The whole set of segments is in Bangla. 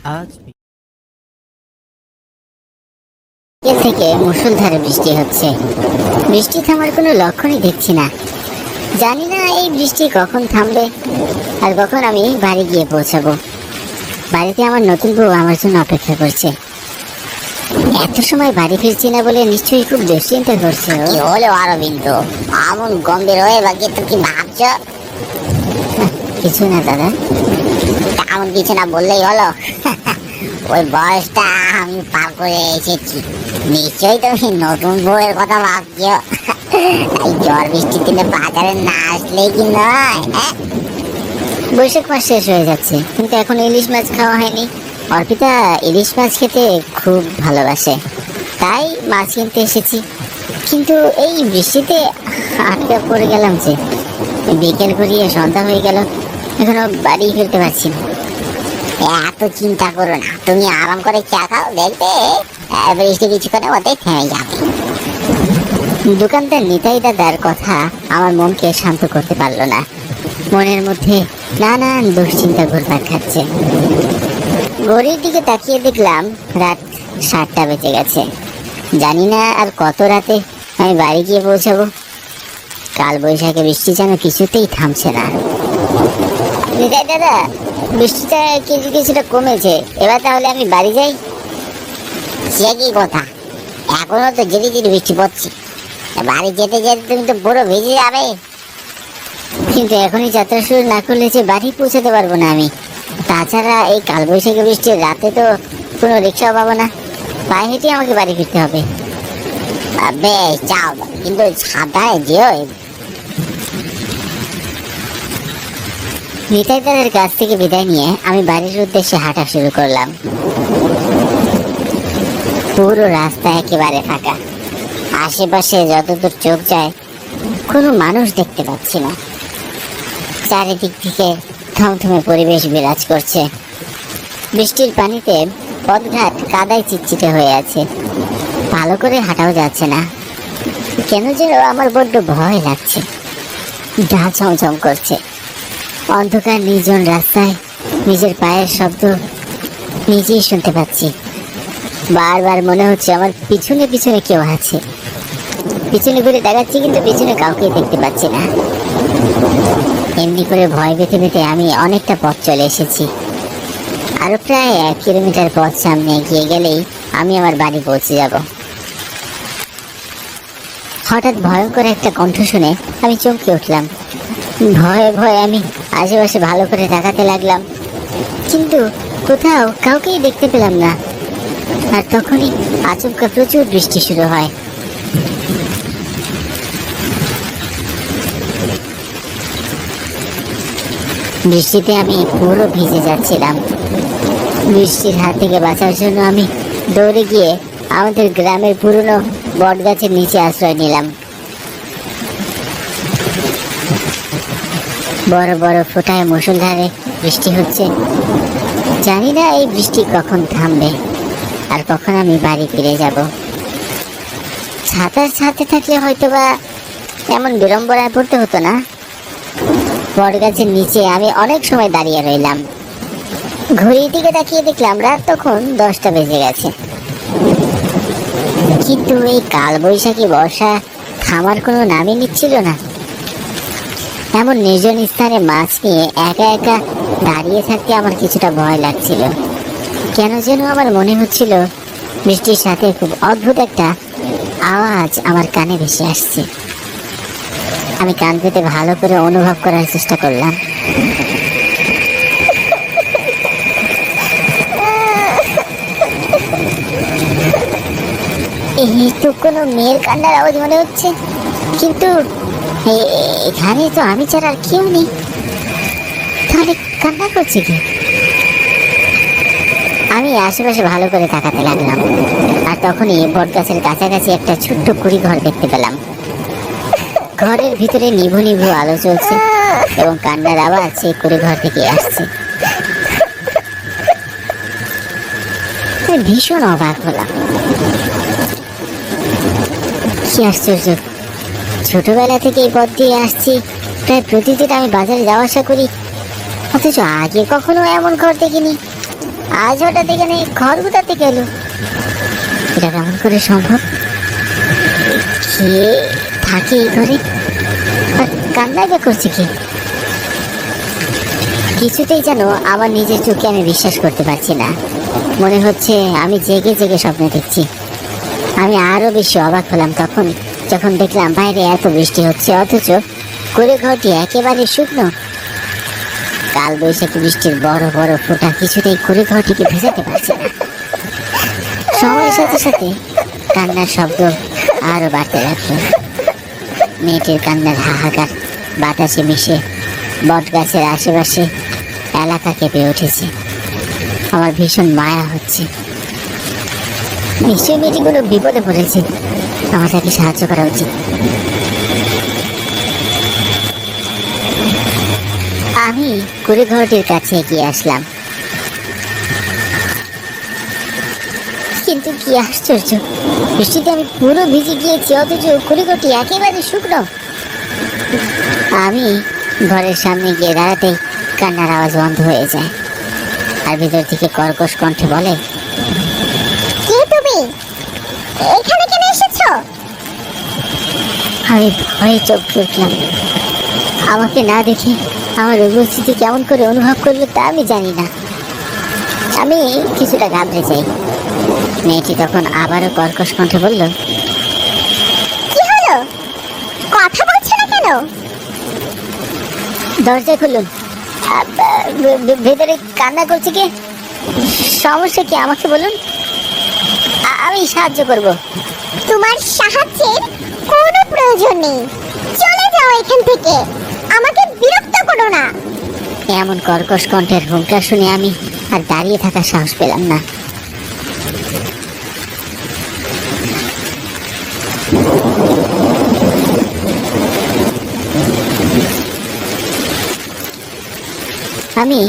আজ বিকেল থেকে মুষলধারে বৃষ্টি হচ্ছে। বৃষ্টি থামার কোনো লক্ষণই দেখছি না। জানি না এই বৃষ্টি কখন থামবে আর কখন আমি বাড়ি গিয়ে পৌঁছাবো। বাড়িতে আমার নতুন বউ আমার জন্য অপেক্ষা করছে। এত সময় বাড়ি ফিরছি না বলে নিশ্চয়ই খুব দুশ্চিন্তা করছে। কি হলো অরবিন্দ, এমন গম্ভীর হয়ে বাকি তো কি ভাবছ? কিছু না দাদা। তেমন কিছু না বললেই হলো। ওই বয়সটা আমি পার করে এসেছি, নিশ্চয়ই তুমি নতুন বউয়ের কথা ভাবছ। এই ঝড় বৃষ্টির দিনে বাজারে না আসলেই কি নয়? বৈশাখ মাস শেষ হয়ে যাচ্ছে, কিন্তু এখন ইলিশ মাছ খাওয়া হয়নি। অর্পিতা ইলিশ মাছ খেতে খুব ভালোবাসে, তাই মাছ কিনতে এসেছি। কিন্তু এই বৃষ্টিতে আটকা পড়ে গেলাম যে। বিকেল করিয়ে সন্ধ্যা হয়ে গেল, এখনো বাড়ি ফিরতে পারছি না। এত চিন্তা করো না, তুমি আরাম করে চা খাও, দেখবে বৃষ্টি কিছুক্ষণের মধ্যেই থেমে যাবে। দোকানদার নিতাই দাদার কথা আমার মনকে শান্ত করতে পারলো না। মনের মধ্যে নানান দুশ্চিন্তা ঘুরপাক খাচ্ছে। ঘড়ির দিকে তাকিয়ে দেখলাম রাত 7টা বেজে গেছে। জানি না আর কত রাতে আমি বাড়ি গিয়ে পৌঁছাবো। কাল বৈশাখে বৃষ্টি যেন কিছুতেই থামছে না। নিতাই দাদা, বৃষ্টিটা কিছুটা কমেছে, এবার তাহলে আমি বাড়ি যাই। সে কি কথা, এখনো তো ধীরে ধীরে বৃষ্টি পড়ছে, বাড়ি যেতে যেতে তুমি তো পুরো ভিজে যাবে। কিন্তু এখনই যাত্রা শুরু না করলে যে বাড়ি পৌঁছাতে পারবো না আমি। তাছাড়া এই কালবৈশাখী বৃষ্টির রাতে তো কোনো রিক্সাও পাবো না, পায়ে হেঁটে আমাকে বাড়ি ফিরতে হবে। বেশ যাও, কিন্তু সাবধানে যেও। নিতাই দাদার কাছ থেকে বিদায় নিয়ে আমি বাড়ির উদ্দেশ্যে হাঁটা শুরু করলাম। পুরো রাস্তা একেবারে ফাঁকা। আশেপাশে যতদূর চোখ যায় কোনো মানুষ দেখতে পাচ্ছি না। চারিদিক থেকে থমথমে পরিবেশ বিরাজ করছে। বৃষ্টির পানিতে পথঘাট কাদায় চিটচিটে হয়ে আছে, ভালো করে হাঁটাও যাচ্ছে না। কেন যেন আমার বড্ড ভয় লাগছে। গা ঝমঝম করছে। অন্ধকার নির্জন রাস্তায় নিজের পায়ের শব্দ নিজেই শুনতে পাচ্ছি। বারবার মনে হচ্ছে আমার পিছনে পিছনে কেউ আছে। পিছনে ঘুরে দেখাচ্ছি, কিন্তু পিছনে কাউকে দেখতে পাচ্ছি না। এমনি করে ভয় পেতে পেতে আমি অনেকটা পথ চলে এসেছি। আরো প্রায় 1 কিলোমিটার পথ সামনে এগিয়ে গেলেই আমি আমার বাড়ি পৌঁছে যাব। হঠাৎ ভয়ঙ্কর একটা কণ্ঠ শুনে আমি চমকে উঠলাম। ভয়ে ভয়ে আমি আশেপাশে ভালো করে তাকাতে লাগলাম, কিন্তু কোথাও কাউকেই দেখতে পেলাম না। আর তখনই আচমকা প্রচুর বৃষ্টি শুরু হয়। বৃষ্টিতে আমি পুরো ভিজে যাচ্ছিলাম। বৃষ্টির হাত থেকে বাঁচার জন্য আমি দৌড়ে গিয়ে আমাদের গ্রামের পুরনো বট গাছের নিচে আশ্রয় নিলাম। বড় বড় ফোঁটায় মুষলধারে বৃষ্টি হচ্ছে। জানি না এই বৃষ্টি কখন থামবে আর কখন আমি বাড়ি ফিরে যাব। ছাতার ছাতে থাকলে হয়তোবা এমন বিড়ম্বনায় পড়তে হতো না। বট গাছের নিচে আমি অনেক সময় দাঁড়িয়ে রইলাম। ঘড়ির দিকে তাকিয়ে দেখলাম রাত তখন 10টা বেজে গেছে। কিন্তু এই কালবৈশাখী বর্ষা থামার কোনো নামই নিচ্ছিল না। এমন নির্জন স্থানে মাছ নিয়ে একা একা দাঁড়িয়ে থাকতে আমার কিছুটা ভয় লাগছিল। কেন যেন আমার মনে হচ্ছিল বৃষ্টির সাথে খুব অদ্ভুত একটা আওয়াজ আমার কানে ভেসে আসছে। আমি কান পেতে ভালো করে অনুভব করার চেষ্টা করলাম। এই তো কোনো মেয়ের কান্নার আওয়াজ মনে হচ্ছে, কিন্তু এখানে তো আমি ছাড়া আর কেউ নেই। তাহলে কান্না করছে কি? আমি আশেপাশে ভালো করে তাকাতে লাগলাম, আর তখনই বট গাছের কাছাকাছি একটা ছোট্ট কুড়ি ঘর দেখতে পেলাম। ঘরের ভিতরে নিভু নিভু আলো চলছে এবং কান্নার আওয়াজ সেই কুড়ি ঘর থেকে আসছে। ভীষণ অবাক হলাম। কি আশ্চর্য, ছোটবেলা থেকে এই পথ দিয়ে আসছি, প্রায় প্রতিদিন আমি বাজারে যাওয়া আসা করি, অথচ আগে কখনো এমন ঘর দেখিনি। আজ হঠাৎ এখানে ঘর কোথা থেকে এলো? এটা কেমন করে সম্ভব? কে থাকে এই ঘরে? আর কান্নাই বা করছে কি? কিছুতেই যেন আমার নিজের চোখে আমি বিশ্বাস করতে পারছি না। মনে হচ্ছে আমি জেগে জেগে স্বপ্ন দেখছি। আমি আরো বেশি অবাক হলাম তখন, যখন দেখলাম বাইরে এত বৃষ্টি হচ্ছে, অথচ কুড়ে ঘরটি একেবারে শুকনো। কাল বৈশাখী বৃষ্টির বড় বড় ফোঁটা কিছুতেই কুড়ে ঘরটিকে ভেজাতে পারছে না। সময়ের সাথে সাথে কান্নার শব্দ আরো বাড়তে লাগলো। মেয়েটির কান্নার হাহাকার বাতাসে মিশে বট গাছের আশেপাশে এলাকা কেঁপে উঠেছে। আমার ভীষণ মায়া হচ্ছে। নিশ্চয়ই মেয়েটি কোনো বিপদে পড়েছে, আমার তাকে সাহায্য করা উচিত। আমি কুড়ে ঘরটির কাছে এগিয়ে আসলাম, কিন্তু কি আশ্চর্য, বৃষ্টিতে আমি পুরো ভিজে গিয়েছি, অথচ কুড়ে ঘরটি একেবারে শুকনো। আমি ঘরের সামনে গিয়ে দাঁড়াতেই কান্নার আওয়াজ বন্ধ হয়ে যায়, আর ভিতর থেকে কর্কশ কণ্ঠে বলে, কে তুমি? এখানে কেন এসেছো? আমি ভয়ে চমকে উঠলাম। আমাকে না দেখে আমার উপস্থিতি কেমন করে অনুভব করলো তা আমি জানি না। আমি কিছুটা ঘাবড়ে যাই। মেয়েটি তখন আবারও কর্কশ কণ্ঠে বলল, কি হলো? কথা বলছো না কেন? দরজা খুলুন, ভেতরে কান্না করছে কে? সমস্যা কি আমাকে বলুন, আমি সাহায্য করব। তোমার সাহায্যের কোনো প্রয়োজন নেই, চলে যাও এখান থেকে, আমাকে বিরক্ত করো না। এমন কর্কশ কণ্ঠের হুঙ্কার শুনে আমি আর দাঁড়িয়ে থাকার সাহস পেলাম না। আমি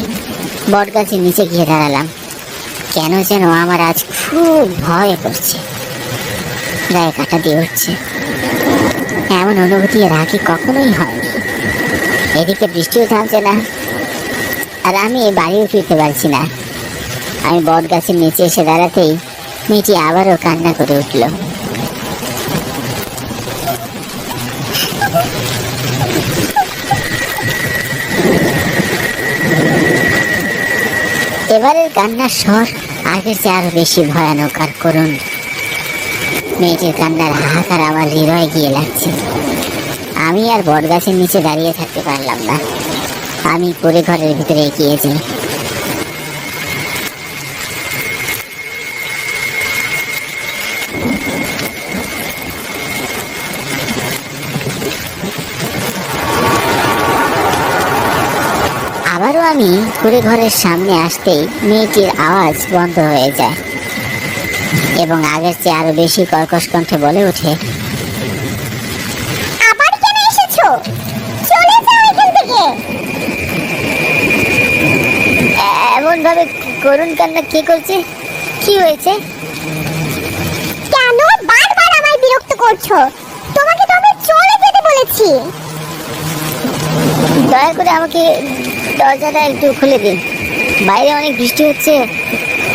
বটগাছের নিচে গিয়ে দাঁড়ালাম। কেন যেন আমার আজ খুব ভয় করছে, গায়ে কাঁটা দিয়ে উঠছে। এমন অনুভূতি এর আগে কখনোই হয়নি। এদিকে বৃষ্টিও থামছে না, আর আমি বাড়িও ফিরতে পারছি না। আমি বট গাছের নিচে এসে দাঁড়াতেই মেয়েটি আবারও কান্না করে উঠল। এবারের কান্নার স্বর আগের চেয়ে আরো বেশি ভয়ানক আর করুণ। মেয়েটির কান্নার হাহাকার আমার হৃদয়ে গিয়ে লাগছে। আমি আর বট গাছের নিচে দাঁড়িয়ে থাকতে পারলাম না। আমি কুড়ে ঘরের ভিতরে এগিয়ে যাই। আবারও আমি কুড়ে ঘরের সামনে আসতেই মেয়েটির আওয়াজ বন্ধ হয়ে যায় এবং আগের চেয়ে আরো বেশি কর্কশ কণ্ঠে বলে ওঠে, আবার কেন এসেছো? চলে যাও এখান থেকে। এমন ভাবে করুণ কান্না কে করছে? কি হয়েছে? কেন বারবার আমায় বিরক্ত করছো? তোমাকে তো আমি চলে যেতে বলেছি। দয়া করে আমাকে দরজাটা একটু খুলে দিন, বাইরে অনেক বৃষ্টি হচ্ছে,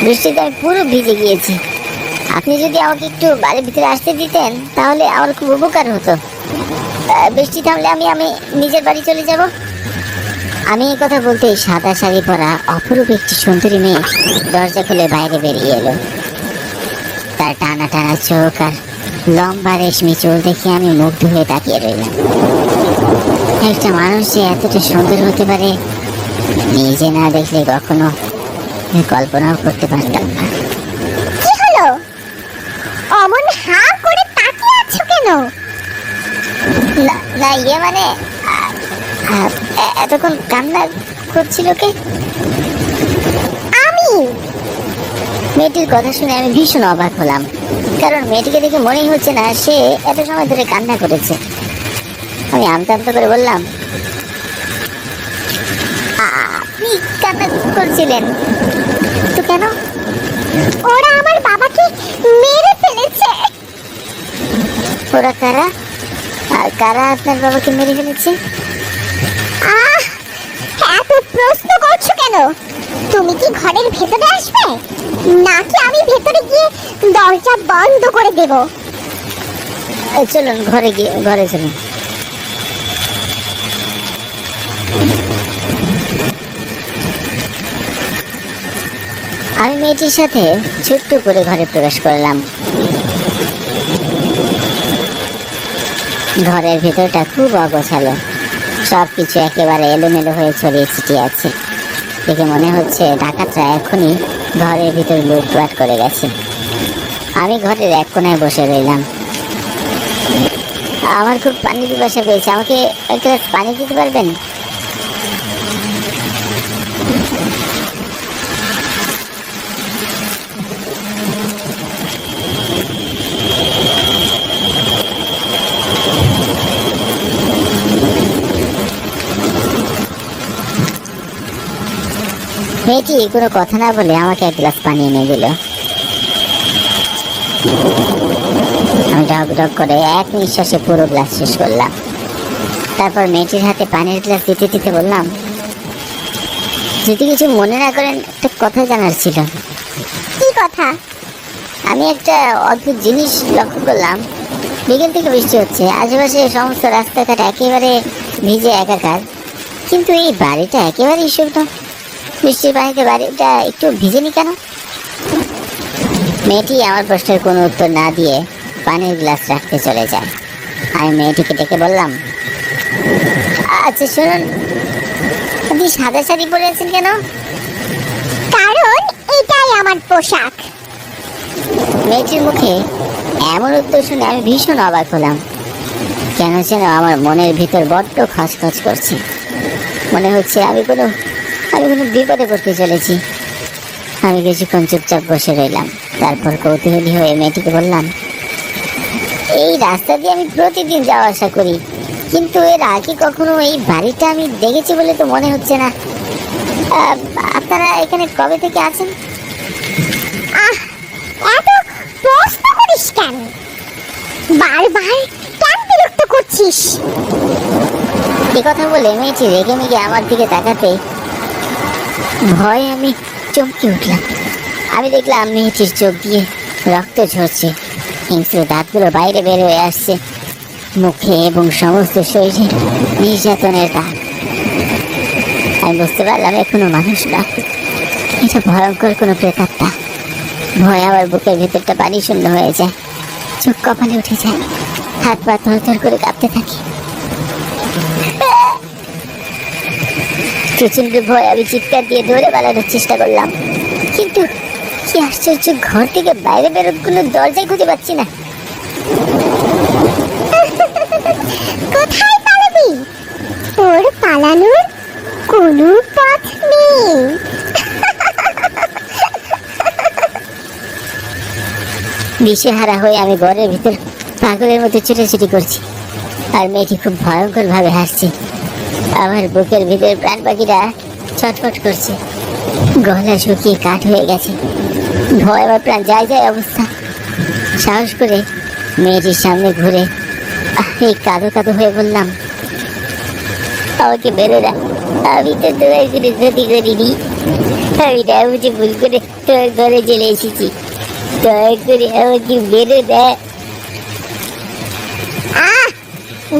বৃষ্টিতে আমি পুরো ভিজে গিয়েছি। আপনি যদি আমাকে একটু বাড়ির ভিতরে আসতে দিতেন তাহলে আমার খুব উপকার হতো। বৃষ্টি থামলে আমি নিজের বাড়ি চলে যাব। আমি এই কথা বলতেই সাদা শাড়ি পরা অপরূপ একটি সুন্দরী মেয়ে দরজা খুলে বাইরে বেরিয়ে এলো। তার টানা টানা চোখ আর লম্বা রেশমি চুল দেখে আমি মুগ্ধ হয়ে তাকিয়ে রইলাম। একটা মানুষ যে এতটা সুন্দর হতে পারে নিজে না দেখলে কখনো কল্পনাও করতে পারতাম না। কি হলো? অমন হা করে তাকিয়ে আছো কেন? না ইয়ে মানে এতক্ষণ কান্না করছিল কে? আমি। মেয়েটির কথা শুনে আমি ভীষণ অবাক হলাম, কারণ মেয়েটিকে দেখে মনেই হচ্ছে না সে এত সময় ধরে কান্না করেছে। আমি আমতা আমতা করে বললাম, আপনি কান্না করছিলেন তো কেন? ওরা আমার বাবাকে মেরে ফেলেছে। ওরা কারা? আর কারা আপনার বাবাকে মেরে ফেলেছে? এত প্রশ্ন করছো কেন? কেন? তুমি কি ঘরের ভেতরে আসবে, নাকি আমি ভেতরে গিয়ে দরজা বন্ধ করে দেব? চলুন ঘরে চলুন। আমি মেয়েটির সাথে ছোট্ট করে ঘরে প্রবেশ করলাম। ঘরের ভেতরটা খুব অগোছালো, সবকিছু একেবারে এলোমেলো হয়ে ছড়িয়ে ছিটিয়ে আছে। দেখে মনে হচ্ছে ডাকাতরা এখনই ঘরের ভিতর লুটপাট করে গেছে। আমি ঘরের এক কোনায় বসে রইলাম। আমার খুব পানি পিপাসা পেয়েছে, আমাকে এক গ্লাস পানি দিতে পারবেন? মেয়েটি কোনো কথা না বলে আমাকে এক গ্লাস পানি এনে দিল। আমি ঢক ঢক করে এক নিঃশ্বাসে পুরো গ্লাস শেষ করলাম। তারপর মেয়েটির হাতে পানির গ্লাস দিতে দিতে বললাম, যদি কিছু মনে না করেন একটা কথা জানার ছিল। কি কথা? আমি একটা অদ্ভুত জিনিস লক্ষ্য করলাম। বিকেল থেকে বৃষ্টি হচ্ছে, আশেপাশে সমস্ত রাস্তাঘাট একেবারে ভিজে একাকার, কিন্তু এই বাড়িটা একেবারেই শুকনো। বৃষ্টির পানিতে বাড়িটা একটু ভিজেনি কেন? মেয়েটি আমার প্রশ্নের কোনো উত্তর না দিয়ে পানির গ্লাস রাখতে চলে যায়। আমি মেয়েটিকে ডেকে বললাম, আচ্ছা শুনুন, আপনি সাদা শাড়ি পরে আছেন কেন? কারণ এটাই আমার পোশাক। মেয়েটির মুখে এমন উত্তর শুনে আমি ভীষণ অবাক হলাম। কেন যেন আমার মনের ভিতর বড্ড খচখচ করছে। মনে হচ্ছে আমি কোনো বিপদে পড়তে চলেছি। আমি কিছুক্ষণ চুপচাপ বসে রইলাম। তারপর কৌতূহলী হয়ে মেয়েটিকে বললাম, এই রাস্তা দিয়ে আমি প্রতিদিন যাওয়া আসা করি, কিন্তু এর আগে কখনো এই বাড়িটা আমি দেখেছি বলে তো মনে হচ্ছে না। আপনারা এখানে কবে থেকে আছেন? এত প্রশ্ন করিস কেন? বারবার কেন বিরক্ত করছিস? এ কথা বলে মেয়েটি রেগে মেগে আমার দিকে তাকাতে ভয়ে আমি চমকে উঠলাম। আমি দেখলাম মেয়েটির চোখ দিয়ে রক্ত ঝরছে, হিংস্র দাঁতগুলো বাইরে বের হয়ে আসছে, মুখে এবং সমস্ত শরীরে নির্যাতনের দাগ। আমি বুঝতে পারলাম এখনো মানুষ না, এটা ভয়ঙ্কর কোনো প্রেতাত্মা। ভয় আমার বুকের ভেতরটা পানি শূন্য হয়ে যায়, চোখ কপালে উঠে যায়, হাত পা থরথর করে কাঁপতে থাকে। প্রচন্ড ভয় আমি চিৎকার দিয়ে ধরে পালানোর চেষ্টা করলাম, কিন্তু কি আশ্চর্য, ঘর থেকে বাইরে বেরোর কোনো দরজাই খুঁজে পাচ্ছি না। কোথায় পালাবি? তোর পালানোর কোনো পথ নেই। দিশেহারা হয়ে আমি ঘরের ভিতর পাগলের মতো ছুটোছুটি করছি, আর মেয়েটি খুব ভয়ঙ্কর ভাবে হাসছে। আমার বুকের ভিতরে প্রাণ পাখিরা ছটফট করছে, গলা শুকিয়ে কাঠ হয়ে গেছে। ভয় আমার প্রাণ যায় যায় অবস্থা। সাহস করে মেয়েটির সামনে ঘুরে এই কাঁদো কাঁদো হয়ে বললাম, আমাকে বেরো না, আমি তো তোমার কোনো ক্ষতি করিনি। আমি না বুঝে ভুল করে তোমার ঘরে চলে এসেছি, দয়া করে আমাকে বেরো না।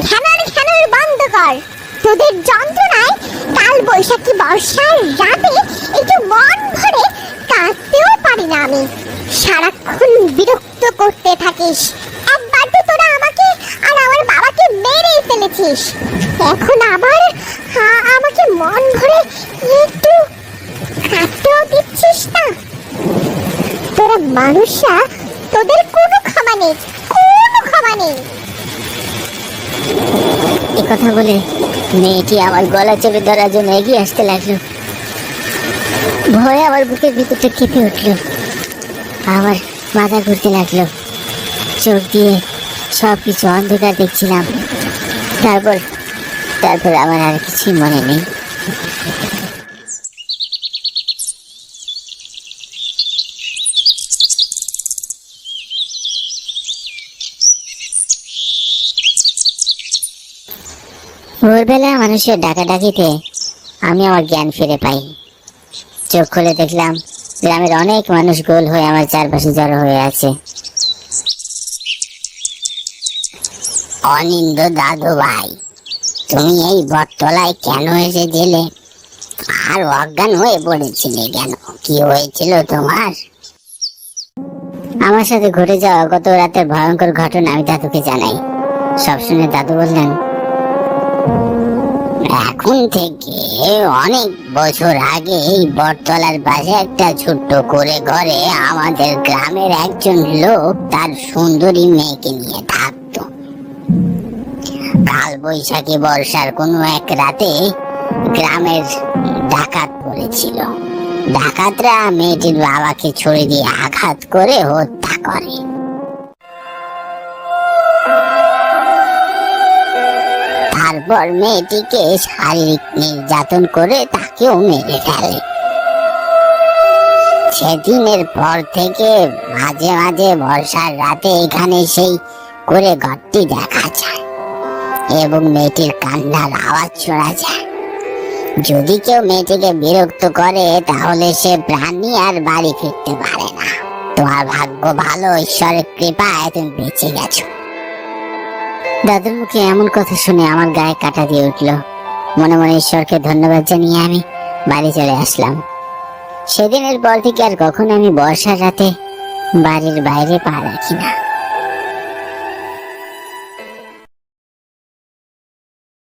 ঘ্যানর বন্ধ কর। তোদের যন্ত্রণায় কাল বৈশাখী বর্ষার রাতে একটু মন ভরে কাঁদতেও পারি না আমি। সারাক্ষণ বিরক্ত করতে থাকিস। একবার তো তোরা আমাকে আর আমার বাবাকে মেরেই ফেলেছিস, এখন আবার আমাকে মন ভরে একটু কাঁদতেও দিচ্ছিস না। তোরা মানুষরা, তোদের কোনো ক্ষমা নেই, কোনো ক্ষমা নেই। এ কথা বলে মেয়েটি আমার গলা চেপে ধরার জন্য এগিয়ে আসতে লাগলো। ভয়ে আমার বুকের ভিতরটা কেঁপে উঠলো, আমার মাথা ঘুরতে লাগলো, চোখ দিয়ে সব কিছু অন্ধকার দেখছিলাম। তারপর আমার আর কিছুই মনে নেই। ভোরবেলা মানুষের ডাকাডাকিতে আমি আমার জ্ঞান ফিরে পাই। চোখ খুলে দেখলাম গ্রামের অনেক মানুষ গোল হয়ে আমার চারপাশে জড়ো হয়ে আছে। অনিন্দ দাদু ভাই, তুমি এই বটতলায় কেন এসেছিলে? আর অজ্ঞান হয়ে পড়েছিলে কেন? কি হয়েছিল তোমার? আমার সাথে ঘটে যাওয়া গত রাতের ভয়ঙ্কর ঘটনা আমি দাদুকে জানাই। সব শুনে দাদু বললেন, এখন থেকে অনেক বছর আগে এই বটতলার পাশে একটা ছোট্ট করে ঘরে আমাদের গ্রামের একজন লোক তার সুন্দরী মেয়েকে নিয়ে থাকতো। কাল বৈশাখী বর্ষার কোনো এক রাতে গ্রামের ডাকাত পড়েছিল। ডাকাতরা মেয়েটির বাবাকে ছুরি দিয়ে আঘাত করে হত্যা করে। তারপর মেয়েটিকে শারীরিক নির্যাতন করে তাকেও মেরে ফেলে। সেদিনের পর থেকে মাঝে মাঝে বর্ষার রাতে এখানে সেই করে ঘরটি দেখা যায় এবং মেয়েটির কান্নার আওয়াজ শোনা যায়। যদি কেউ মেয়েটিকে বিরক্ত করে তাহলে সে প্রাণ নিয়ে আর বাড়ি ফিরতে পারে না। তোমার ভাগ্য ভালো, ঈশ্বরের কৃপায় তুমি বেঁচে গেছো। দাদুর মুখে এমন কথা শুনে আমার গায়ে কাঁটা দিয়ে উঠলো। মনে মনে ঈশ্বরকে ধন্যবাদ জানিয়ে আমি বাড়ি চলে আসলাম। সেদিনের পর থেকে আর কখনো আমি বর্ষার রাতে বাড়ির বাইরে পা রাখি না।